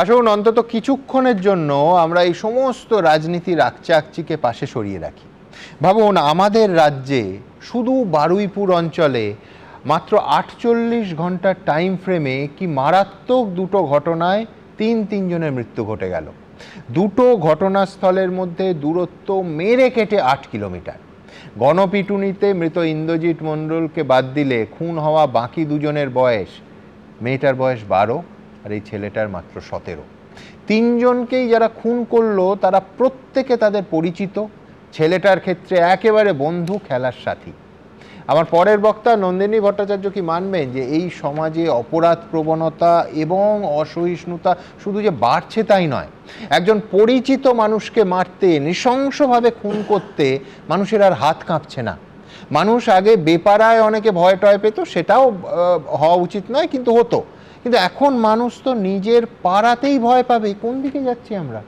আসুন অন্তত কিছুক্ষণের জন্য আমরা এই সমস্ত রাজনীতির আকচাকচিকে পাশে সরিয়ে রাখি। ভাবুন, আমাদের রাজ্যে শুধু বারুইপুর অঞ্চলে মাত্র 48 ঘন্টার টাইম ফ্রেমে কি মারাত্মক দুটো ঘটনায় তিনজনের মৃত্যু ঘটে গেল। দুটো ঘটনাস্থলের মধ্যে দূরত্ব মেরে কেটে 8 কিলোমিটার। গণপিটুনিতে মৃত ইন্দ্রজিৎ মণ্ডলকে বাদ দিলে খুন হওয়া বাকি দুজনের বয়স, মেয়েটার বয়স 12 আর এই ছেলেটার মাত্র 17। তিনজনকেই যারা খুন করলো তারা প্রত্যেকে তাদের পরিচিত, ছেলেটার ক্ষেত্রে একেবারে বন্ধু, খেলার সাথী। আমার পরের বক্তা নন্দিনী ভট্টাচার্য কি মানবেন যে এই সমাজে অপরাধ প্রবণতা এবং অসহিষ্ণুতা শুধু যে বাড়ছে তাই নয়, একজন পরিচিত মানুষকে মারতে, নৃশংসভাবে খুন করতে মানুষের আর হাত কাঁপছে না। মানুষ আগে বেপারায় অনেকে ভয় টয় পেত, সেটাও হওয়া উচিত নয়, কিন্তু হতো। কিন্তু এখন মানুষ তো নিজের পাড়াতেই ভয় পাবে। কোন দিকে যাচ্ছি আমরা?